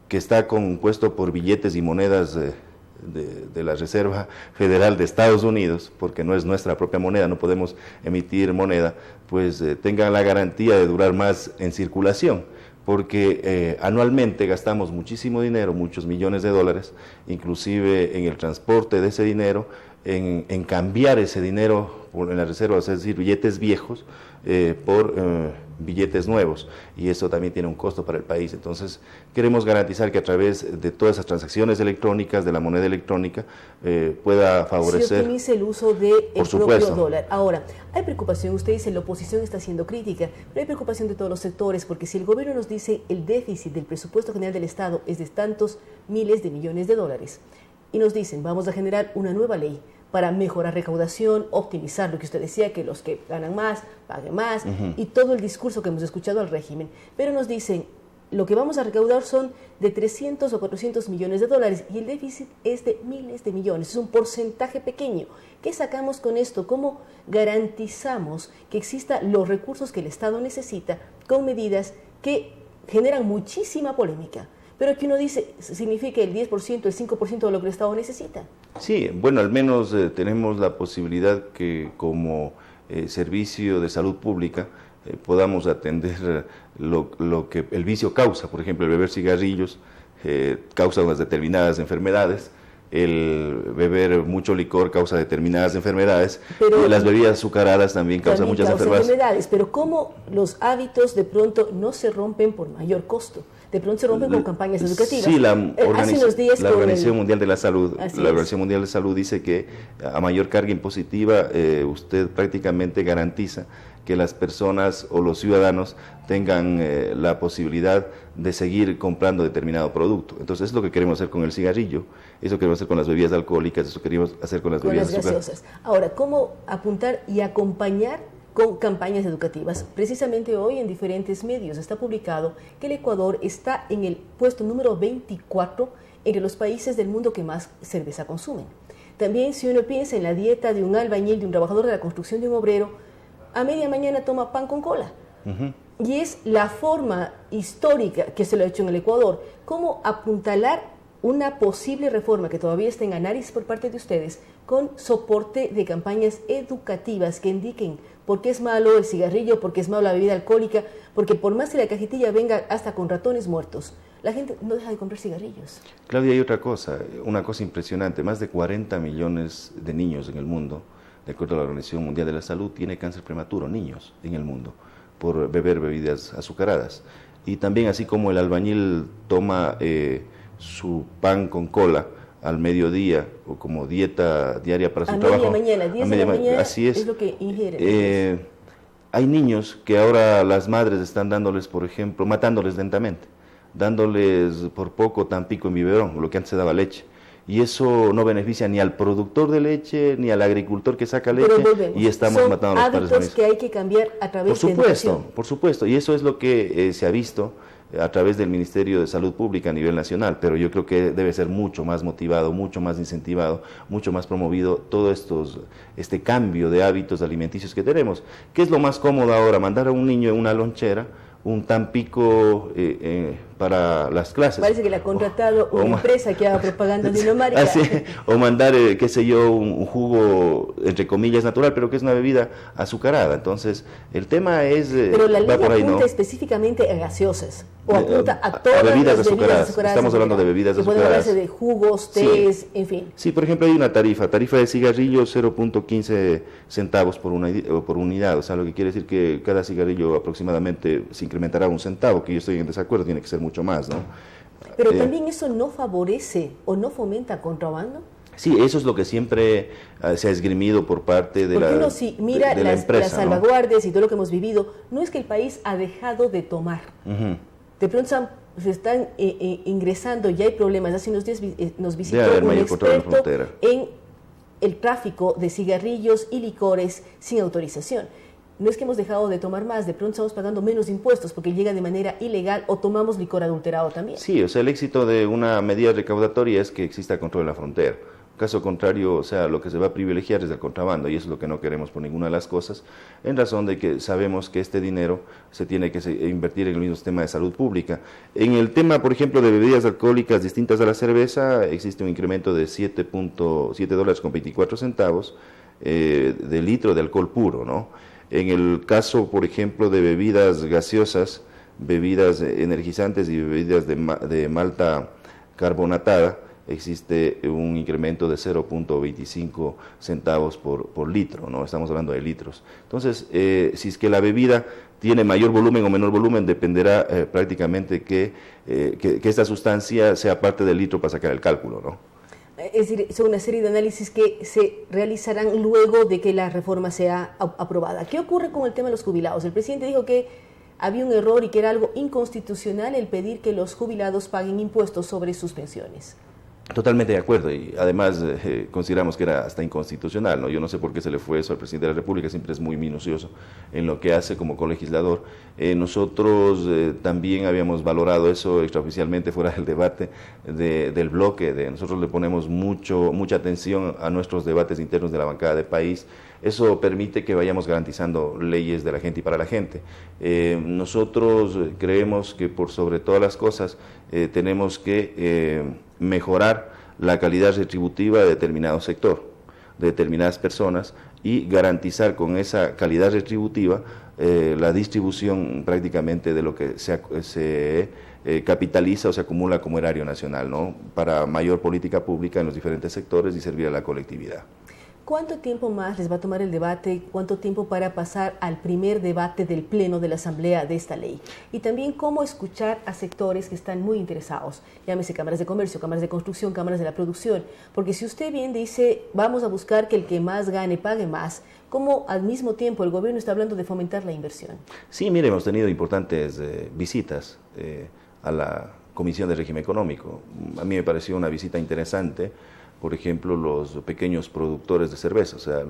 que está compuesto por billetes y monedas de la Reserva Federal de Estados Unidos, porque no es nuestra propia moneda, no podemos emitir moneda, pues tengan la garantía de durar más en circulación, porque anualmente gastamos muchísimo dinero, muchos millones de dólares, inclusive en el transporte de ese dinero, en cambiar ese dinero en las reservas, es decir, billetes viejos por billetes nuevos, y eso también tiene un costo para el país. Entonces queremos garantizar que a través de todas esas transacciones electrónicas, de la moneda electrónica, pueda favorecer. Se optimice el uso del propio dólar. Ahora, hay preocupación, usted dice la oposición está siendo crítica, pero hay preocupación de todos los sectores, porque si el gobierno nos dice el déficit del presupuesto general del Estado es de tantos miles de millones de dólares, y nos dicen vamos a generar una nueva ley para mejorar recaudación, optimizar lo que usted decía, que los que ganan más, paguen más, y todo el discurso que hemos escuchado al régimen. Pero nos dicen, lo que vamos a recaudar son de 300 o 400 millones de dólares, y el déficit es de miles de millones, es un porcentaje pequeño. ¿Qué sacamos con esto? ¿Cómo garantizamos que existan los recursos que el Estado necesita con medidas que generan muchísima polémica? Pero que uno dice, significa el 10%, el 5% de lo que el Estado necesita. Sí, bueno, al menos tenemos la posibilidad que como servicio de salud pública podamos atender lo que el vicio causa. Por ejemplo, el beber cigarrillos causa unas determinadas enfermedades, el beber mucho licor causa determinadas enfermedades, y las bebidas azucaradas también causan muchas enfermedades. Pero ¿cómo los hábitos de pronto no se rompen por mayor costo? De pronto se rompen con campañas educativas. Sí, la Organización Mundial de la Salud, Organización Mundial de Salud dice que a mayor carga impositiva usted prácticamente garantiza que las personas o los ciudadanos tengan la posibilidad de seguir comprando determinado producto. Entonces es lo que queremos hacer con el cigarrillo, eso queremos hacer con las bebidas alcohólicas, eso queremos hacer con las bebidas gaseosas. Ahora, ¿cómo apuntar y acompañar con campañas educativas? Precisamente hoy en diferentes medios está publicado que el Ecuador está en el puesto número 24 entre los países del mundo que más cerveza consumen. También si uno piensa en la dieta de un albañil, de un trabajador de la construcción, de un obrero, a media mañana toma pan con cola. Y es la forma histórica que se lo ha hecho en el Ecuador. ¿Cómo apuntalar una posible reforma que todavía está en análisis por parte de ustedes con soporte de campañas educativas que indiquen por qué es malo el cigarrillo, por qué es malo la bebida alcohólica? Porque por más que la cajetilla venga hasta con ratones muertos, la gente no deja de comprar cigarrillos. Claudia, hay otra cosa, una cosa impresionante, más de 40 millones de niños en el mundo, de acuerdo a la Organización Mundial de la Salud, tiene cáncer prematuro, niños en el mundo, por beber bebidas azucaradas. Y también así como el albañil toma su pan con cola al mediodía o como dieta diaria para su trabajo. A media mañana, 10 de la mañana, así es lo que ingieren. Hay niños que ahora las madres están dándoles, por ejemplo, matándoles lentamente, dándoles por poco Tampico en biberón, lo que antes se daba leche. Y eso no beneficia ni al productor de leche, ni al agricultor que saca leche, y estamos matando a los padres. Son hábitos que hay que cambiar a través de educación. Por supuesto, y eso es lo que se ha visto a través del Ministerio de Salud Pública a nivel nacional, pero yo creo que debe ser mucho más motivado, mucho más incentivado, mucho más promovido todo este cambio de hábitos alimenticios que tenemos. ¿Qué es lo más cómodo ahora? Mandar a un niño en una lonchera un Tampico para las clases. Parece que le ha contratado una empresa que haga propaganda dinamarca. Así, o mandar, qué sé yo, un jugo, entre comillas, natural, pero que es una bebida azucarada. Entonces, el tema es... pero la ley va por ahí, apunta ¿no? específicamente a gaseosas, o apunta a todas bebidas las bebidas azucaradas. Estamos hablando de bebidas azucaradas. Pueden hablarse de jugos, tés, sí. En fin. Sí, por ejemplo, hay una tarifa de cigarrillo 0.15 centavos por unidad, o sea, lo que quiere decir que cada cigarrillo aproximadamente se incrementará un centavo, que yo estoy en desacuerdo, tiene que ser mucho más, ¿no? Pero también eso no favorece o no fomenta contrabando. Sí, eso es lo que siempre se ha esgrimido por parte de Porque uno si mira de la empresa, las salvaguardias, ¿no? Y todo lo que hemos vivido, no es que el país ha dejado de tomar. De pronto se están ingresando, ya hay problemas. Hace unos días nos visitó un experto en el tráfico de cigarrillos y licores sin autorización. No es que hemos dejado de tomar más, de pronto estamos pagando menos impuestos porque llega de manera ilegal o tomamos licor adulterado también. Sí, o sea, el éxito de una medida recaudatoria es que exista control en la frontera. Caso contrario, o sea, lo que se va a privilegiar es el contrabando y eso es lo que no queremos por ninguna de las cosas, en razón de que sabemos que este dinero se tiene que invertir en el mismo sistema de salud pública. En el tema, por ejemplo, de bebidas alcohólicas distintas a la cerveza, existe un incremento de $7.24 de litro de alcohol puro, ¿no? En el caso, por ejemplo, de bebidas gaseosas, bebidas energizantes y bebidas de malta carbonatada, existe un incremento de 0.25 centavos por litro, ¿no? Estamos hablando de litros. Entonces, si es que la bebida tiene mayor volumen o menor volumen, dependerá prácticamente que esta sustancia sea parte del litro para sacar el cálculo, ¿no? Es decir, son una serie de análisis que se realizarán luego de que la reforma sea aprobada. ¿Qué ocurre con el tema de los jubilados? El presidente dijo que había un error y que era algo inconstitucional el pedir que los jubilados paguen impuestos sobre sus pensiones. Totalmente de acuerdo, y además consideramos que era hasta inconstitucional, ¿no? Yo no sé por qué se le fue eso al presidente de la República, siempre es muy minucioso en lo que hace como colegislador. Nosotros también habíamos valorado eso extraoficialmente fuera del debate del bloque, nosotros le ponemos mucha atención a nuestros debates internos de la bancada de país. Eso permite que vayamos garantizando leyes de la gente y para la gente. Nosotros creemos que por sobre todas las cosas tenemos que mejorar la calidad retributiva de determinado sector, de determinadas personas y garantizar con esa calidad retributiva la distribución prácticamente de lo que se capitaliza o se acumula como erario nacional, ¿no? Para mayor política pública en los diferentes sectores y servir a la colectividad. ¿Cuánto tiempo más les va a tomar el debate? ¿Cuánto tiempo para pasar al primer debate del Pleno de la Asamblea de esta ley? Y también cómo escuchar a sectores que están muy interesados, llámese cámaras de comercio, cámaras de construcción, cámaras de la producción, porque si usted bien dice, vamos a buscar que el que más gane pague más, ¿cómo al mismo tiempo el gobierno está hablando de fomentar la inversión? Sí, mire, hemos tenido importantes visitas a la Comisión de Régimen Económico. A mí me pareció una visita interesante. Por ejemplo, los pequeños productores de cerveza, o sea,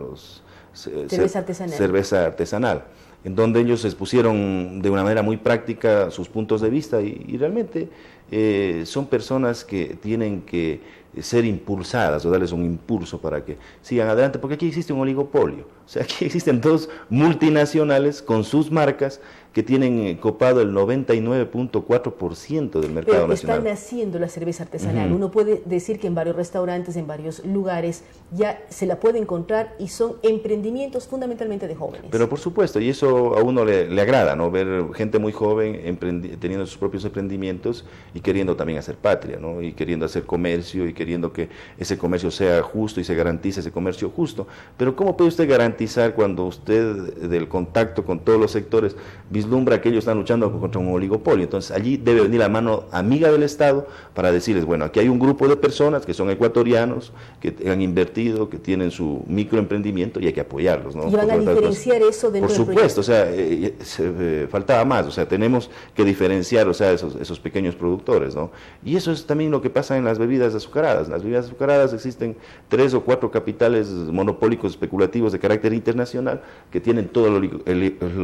cerveza artesanal, en donde ellos expusieron de una manera muy práctica sus puntos de vista y realmente son personas que tienen que ser impulsadas o darles un impulso para que sigan adelante, porque aquí existe un oligopolio, o sea, aquí existen dos multinacionales con sus marcas que tienen copado el 99.4% del mercado nacional. Están haciendo la cerveza artesanal. Uno puede decir que en varios restaurantes, en varios lugares, ya se la puede encontrar y son emprendimientos fundamentalmente de jóvenes. Pero por supuesto, y eso a uno le agrada, ¿no? Ver gente muy joven teniendo sus propios emprendimientos y queriendo también hacer patria, ¿no? Y queriendo hacer comercio y queriendo que ese comercio sea justo y se garantice ese comercio justo. Pero ¿cómo puede usted garantizar cuando usted del contacto con todos los sectores vislumbra que ellos están luchando contra un oligopolio? Entonces allí debe venir la mano amiga del Estado para decirles, bueno, aquí hay un grupo de personas que son ecuatorianos, que han invertido, que tienen su microemprendimiento y hay que apoyarlos, ¿no? ¿Y van a diferenciar eso dentro del proyecto? Por supuesto, o sea, faltaba más, o sea, tenemos que diferenciar, o sea, esos pequeños productores, ¿no? Y eso es también lo que pasa en las bebidas azucaradas. En las bebidas azucaradas existen 3 o 4 capitales monopólicos especulativos de carácter internacional que tienen todo el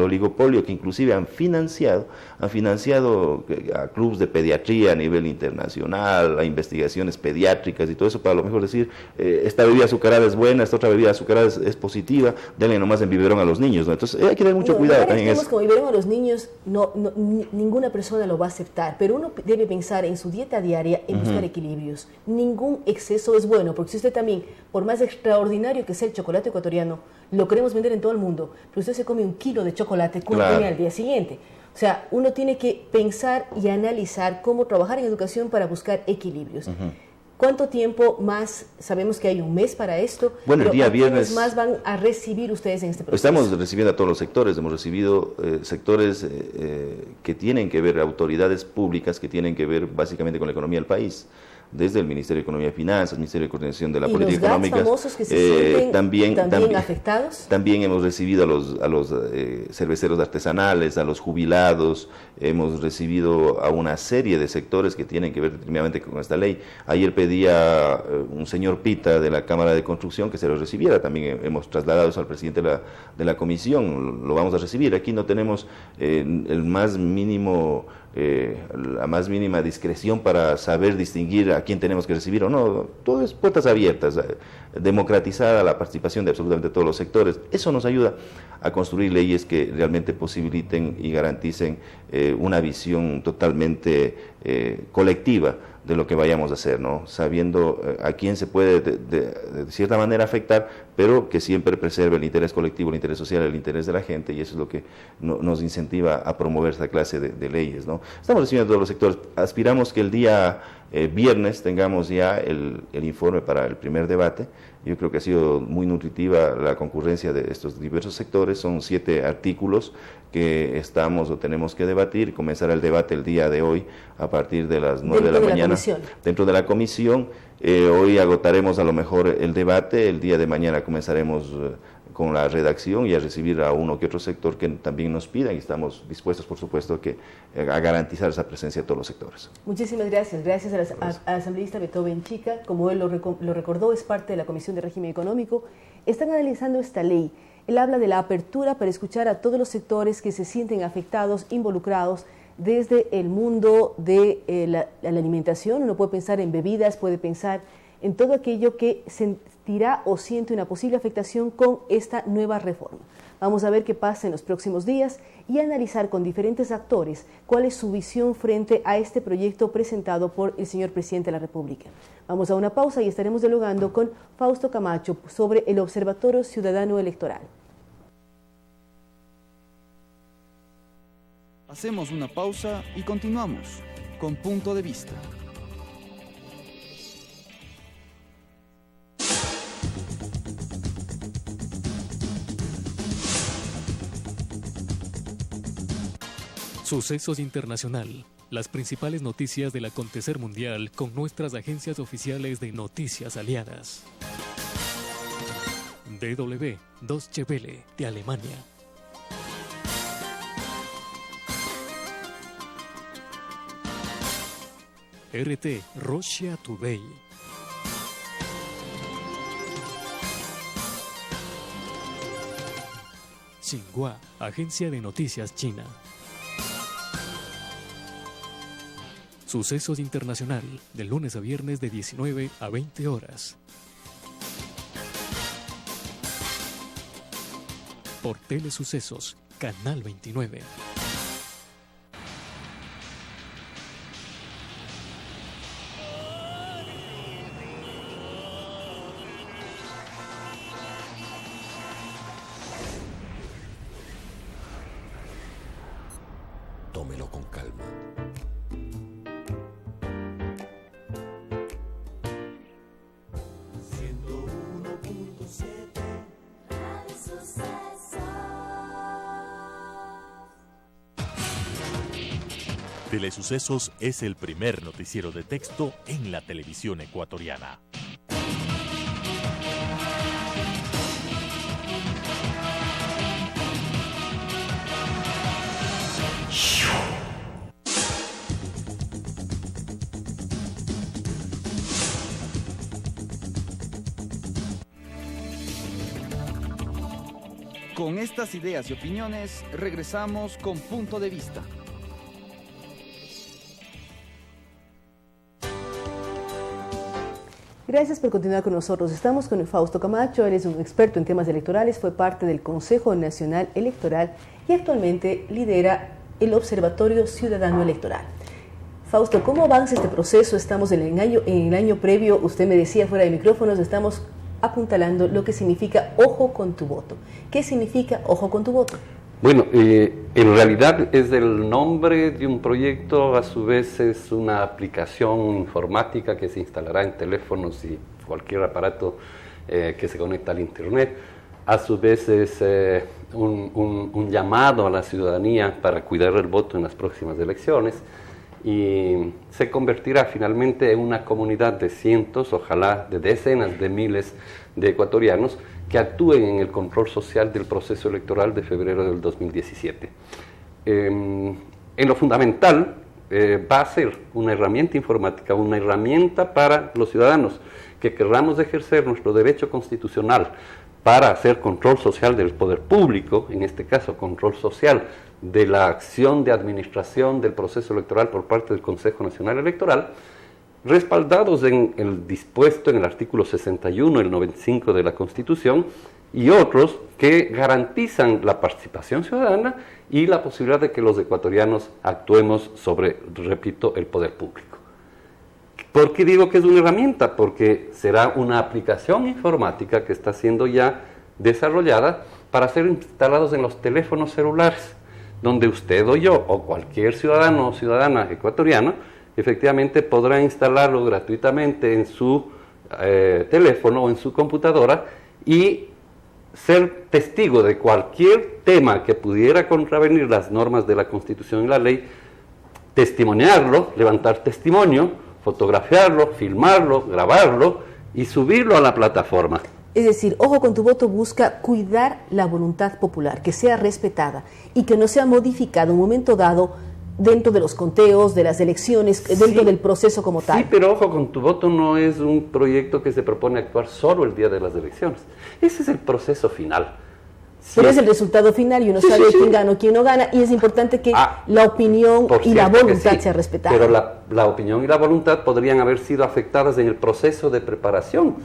oligopolio, que inclusive inclusive han financiado a clubes de pediatría a nivel internacional, a investigaciones pediátricas y todo eso, para a lo mejor decir, esta bebida azucarada es buena, esta otra bebida azucarada es positiva, denle nomás en biberón a los niños, ¿no? Entonces hay que tener mucho cuidado también en eso. Como biberón a los niños, ninguna persona lo va a aceptar, pero uno debe pensar en su dieta diaria, en buscar equilibrios. Ningún exceso es bueno, porque si usted también, por más extraordinario que sea el chocolate ecuatoriano, lo queremos vender en todo el mundo, pero usted se come 1 kilo de chocolate, ¿cuánto come al día siguiente? O sea, uno tiene que pensar y analizar cómo trabajar en educación para buscar equilibrios. ¿Cuánto tiempo más? Sabemos que hay un mes para esto. Bueno, el día viernes más van a recibir ustedes en este proceso. Estamos recibiendo a todos los sectores. Hemos recibido sectores que tienen que ver, autoridades públicas que tienen que ver básicamente con la economía del país. Desde el Ministerio de Economía y Finanzas, Ministerio de Coordinación de la Política Económica. ¿Y los famosos que se sienten también afectados? También hemos recibido a los cerveceros artesanales, a los jubilados, hemos recibido a una serie de sectores que tienen que ver determinadamente con esta ley. Ayer pedía un señor Pita de la Cámara de Construcción que se lo recibiera, también hemos trasladado eso al presidente de la comisión, lo vamos a recibir. Aquí no tenemos el más mínimo... la más mínima discreción para saber distinguir a quién tenemos que recibir o no. Todo es puertas abiertas, democratizada la participación de absolutamente todos los sectores. Eso nos ayuda a construir leyes que realmente posibiliten y garanticen una visión totalmente colectiva de lo que vayamos a hacer, ¿no? Sabiendo a quién se puede de cierta manera afectar, pero que siempre preserve el interés colectivo, el interés social, el interés de la gente, y eso es lo que nos incentiva a promover esta clase de leyes, ¿no? Estamos recibiendo todos los sectores. Aspiramos que el día viernes tengamos ya el informe para el primer debate. Yo creo que ha sido muy nutritiva la concurrencia de estos diversos sectores. Son 7 artículos que estamos o tenemos que debatir. Comenzará el debate el día de hoy a partir de las 9 de la mañana dentro de la comisión. Hoy agotaremos a lo mejor el debate, el día de mañana comenzaremos con la redacción y a recibir a uno que otro sector que también nos pidan, y estamos dispuestos, por supuesto, a garantizar esa presencia de todos los sectores. Muchísimas gracias. Gracias al asambleísta Beethoven Chica, como él lo recordó, es parte de la Comisión de Régimen Económico. Están analizando esta ley. Él habla de la apertura para escuchar a todos los sectores que se sienten afectados, involucrados, desde el mundo de la alimentación. Uno puede pensar en bebidas, puede pensar en todo aquello que sentirá o siente una posible afectación con esta nueva reforma. Vamos a ver qué pasa en los próximos días y analizar con diferentes actores cuál es su visión frente a este proyecto presentado por el señor presidente de la República. Vamos a una pausa y estaremos dialogando con Fausto Camacho sobre el Observatorio Ciudadano Electoral. Hacemos una pausa y continuamos con Punto de Vista. Sucesos Internacional. Las principales noticias del acontecer mundial con nuestras agencias oficiales de noticias aliadas. DW, Deutsche Welle, de Alemania. RT, Russia Today. Xinhua, Agencia de Noticias China. Sucesos Internacional, de lunes a viernes de 19 a 20 horas. Por Telesucesos, Canal 29. Tómelo con calma. Telesucesos es el primer noticiero de texto en la televisión ecuatoriana. Con estas ideas y opiniones, regresamos con Punto de Vista. Gracias por continuar con nosotros. Estamos con Fausto Camacho, él es un experto en temas electorales, fue parte del Consejo Nacional Electoral y actualmente lidera el Observatorio Ciudadano Electoral. Fausto, ¿cómo avanza este proceso? Estamos en el año previo, usted me decía fuera de micrófonos, estamos apuntalando lo que significa Ojo con tu voto. ¿Qué significa Ojo con tu voto? Bueno, en realidad es el nombre de un proyecto, a su vez es una aplicación informática que se instalará en teléfonos y cualquier aparato que se conecta al Internet. A su vez es un llamado a la ciudadanía para cuidar el voto en las próximas elecciones y se convertirá finalmente en una comunidad de cientos, ojalá de decenas de miles de ecuatorianos que actúen en el control social del proceso electoral de febrero del 2017. En lo fundamental va a ser una herramienta informática, una herramienta para los ciudadanos que querramos ejercer nuestro derecho constitucional para hacer control social del poder público, en este caso control social de la acción de administración del proceso electoral por parte del Consejo Nacional Electoral, respaldados en el dispuesto en el artículo 61, el 95 de la Constitución, y otros que garantizan la participación ciudadana y la posibilidad de que los ecuatorianos actuemos sobre, repito, el poder público. ¿Por qué digo que es una herramienta? Porque será una aplicación informática que está siendo ya desarrollada para ser instalados en los teléfonos celulares, donde usted o yo, o cualquier ciudadano o ciudadana ecuatoriana, efectivamente podrá instalarlo gratuitamente en su teléfono o en su computadora y ser testigo de cualquier tema que pudiera contravenir las normas de la Constitución y la ley, testimoniarlo, levantar testimonio, fotografiarlo, filmarlo, grabarlo y subirlo a la plataforma. Es decir, Ojo con tu voto busca cuidar la voluntad popular, que sea respetada y que no sea modificada en un momento dado dentro de los conteos, de las elecciones, dentro del proceso como tal. Sí, pero Ojo con tu voto no es un proyecto que se propone actuar solo el día de las elecciones. Ese es el proceso final. Pero es el resultado final y uno sabe quién gana o quién no gana, y es importante que la opinión y la voluntad sea respetada. Pero la opinión y la voluntad podrían haber sido afectadas en el proceso de preparación.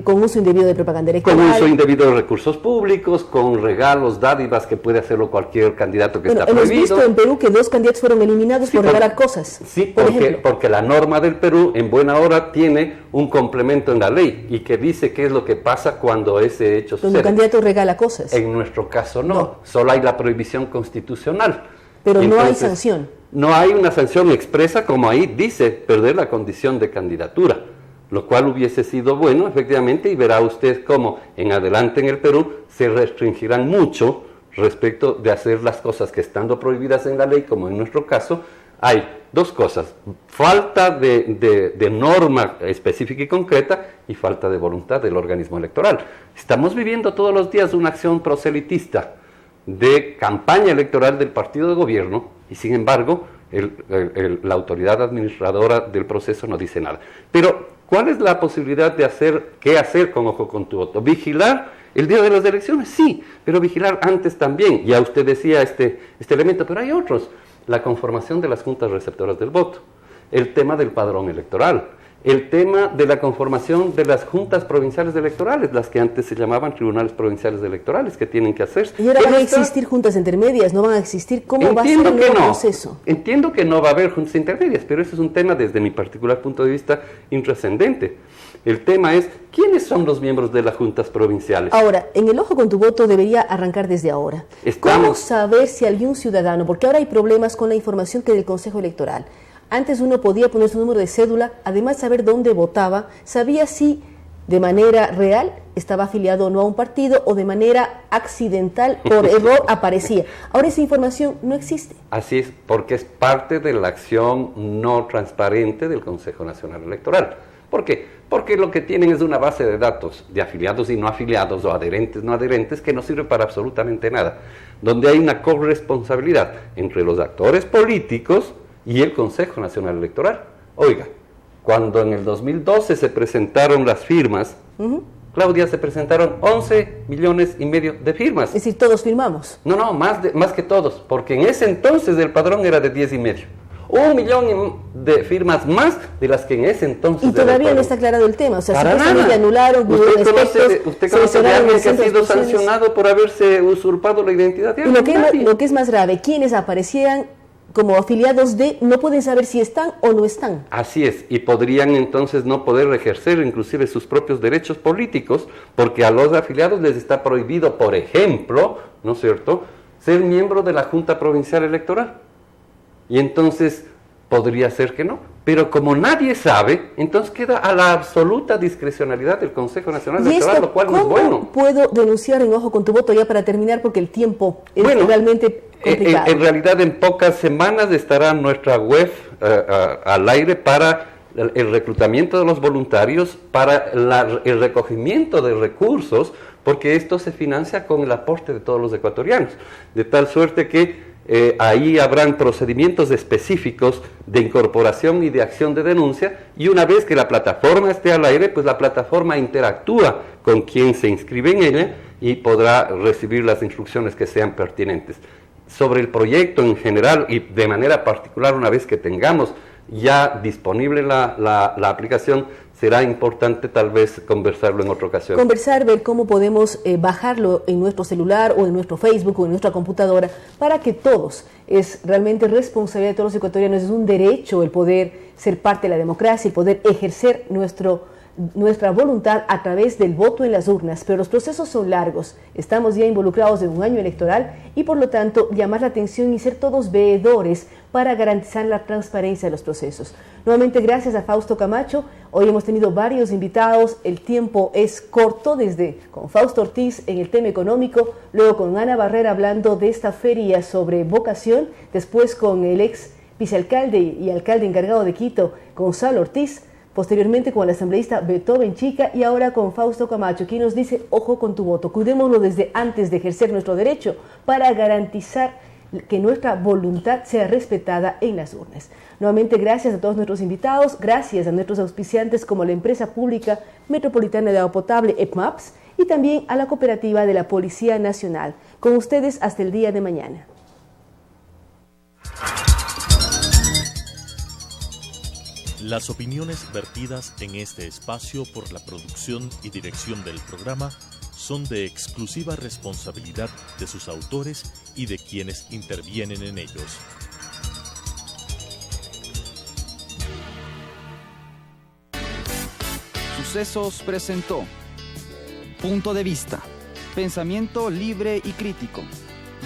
Con uso indebido de propaganda electoral. Con uso indebido de recursos públicos, con regalos, dádivas que puede hacerlo cualquier candidato que está prohibido. Hemos visto en Perú que 2 candidatos fueron eliminados por regalar cosas. Sí, porque la norma del Perú en buena hora tiene un complemento en la ley y que dice qué es lo que pasa cuando ese hecho sucede. Cuando un candidato regala cosas. En nuestro caso no, solo hay la prohibición constitucional. Pero entonces, no hay sanción. No hay una sanción expresa, como ahí dice, perder la condición de candidatura, lo cual hubiese sido bueno, efectivamente, y verá usted cómo en adelante en el Perú se restringirán mucho respecto de hacer las cosas que estando prohibidas en la ley, como en nuestro caso, hay 2 cosas, falta de norma específica y concreta y falta de voluntad del organismo electoral. Estamos viviendo todos los días una acción proselitista de campaña electoral del partido de gobierno y sin embargo la autoridad administradora del proceso no dice nada. Pero, ¿cuál es la posibilidad de qué hacer con Ojo con tu voto? ¿Vigilar el día de las elecciones? Sí, pero vigilar antes también. Ya usted decía este elemento, pero hay otros. La conformación de las juntas receptoras del voto, el tema del padrón electoral, el tema de la conformación de las juntas provinciales electorales, las que antes se llamaban tribunales provinciales electorales, que tienen que hacerse. Y ahora van a existir juntas intermedias, ¿no van a existir? ¿Cómo va a ser el nuevo proceso? Entiendo que no va a haber juntas intermedias, pero ese es un tema desde mi particular punto de vista intrascendente. El tema es, ¿quiénes son los miembros de las juntas provinciales? Ahora, en el Ojo con tu voto debería arrancar desde ahora. ¿Cómo saber si algún ciudadano, porque ahora hay problemas con la información que del Consejo Electoral? Antes uno podía poner su número de cédula, además saber dónde votaba, sabía si de manera real estaba afiliado o no a un partido o de manera accidental, por error, aparecía. Ahora esa información no existe. Así es, porque es parte de la acción no transparente del Consejo Nacional Electoral. ¿Por qué? Porque lo que tienen es una base de datos de afiliados y no afiliados o adherentes, no adherentes, que no sirve para absolutamente nada, donde hay una corresponsabilidad entre los actores políticos y el Consejo Nacional Electoral. Oiga, cuando en el 2012 se presentaron las firmas Claudia, se presentaron 11,5 millones de firmas. Es decir, todos firmamos. No, más que todos, porque en ese entonces el padrón era de 10,5. 1 millón de firmas más de las que en ese entonces. Y todavía no está aclarado el tema. O sea, para supuestamente nada. anularon. ¿Usted conoce de alguien que ha sido sancionado por haberse usurpado la identidad de alguien? Y lo que es más grave, quienes aparecieran como afiliados de, no pueden saber si están o no están. Así es, y podrían entonces no poder ejercer inclusive sus propios derechos políticos, porque a los afiliados les está prohibido, por ejemplo, ¿no es cierto?, ser miembro de la Junta Provincial Electoral. Y entonces podría ser que no. Pero como nadie sabe, entonces queda a la absoluta discrecionalidad del Consejo Nacional Electoral, lo cual no es bueno. ¿Cómo puedo denunciar en Ojo con tu Voto, ya para terminar, porque el tiempo es realmente complicado? En realidad, en pocas semanas estará nuestra web al aire para el reclutamiento de los voluntarios, para el recogimiento de recursos, porque esto se financia con el aporte de todos los ecuatorianos, de tal suerte que ahí habrán procedimientos específicos de incorporación y de acción de denuncia, y una vez que la plataforma esté al aire, pues la plataforma interactúa con quien se inscribe en ella y podrá recibir las instrucciones que sean pertinentes. Sobre el proyecto en general y de manera particular, una vez que tengamos ya disponible la aplicación, será importante tal vez conversarlo en otra ocasión. Conversar, ver cómo podemos bajarlo en nuestro celular o en nuestro Facebook o en nuestra computadora, para que todos, es realmente responsabilidad de todos los ecuatorianos, es un derecho el poder ser parte de la democracia, el poder ejercer nuestra voluntad a través del voto en las urnas, pero los procesos son largos, estamos ya involucrados en un año electoral y por lo tanto llamar la atención y ser todos veedores para garantizar la transparencia de los procesos. Nuevamente gracias a Fausto Camacho, hoy hemos tenido varios invitados, el tiempo es corto, desde con Fausto Ortiz en el tema económico, luego con Ana Barrera hablando de esta feria sobre vocación, después con el ex vicealcalde y alcalde encargado de Quito, Gonzalo Ortiz, posteriormente con el asambleísta Beethoven Chica y ahora con Fausto Camacho, quien nos dice, ojo con tu voto, cuidémoslo desde antes de ejercer nuestro derecho para garantizar que nuestra voluntad sea respetada en las urnas. Nuevamente gracias a todos nuestros invitados, gracias a nuestros auspiciantes como la Empresa Pública Metropolitana de Agua Potable, EPMAPS, y también a la Cooperativa de la Policía Nacional. Con ustedes hasta el día de mañana. Las opiniones vertidas en este espacio por la producción y dirección del programa son de exclusiva responsabilidad de sus autores y de quienes intervienen en ellos. Sucesos presentó Punto de Vista, pensamiento libre y crítico.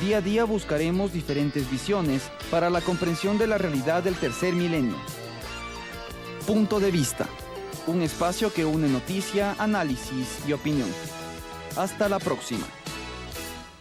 Día a día buscaremos diferentes visiones para la comprensión de la realidad del tercer milenio. Punto de Vista, un espacio que une noticia, análisis y opinión. Hasta la próxima.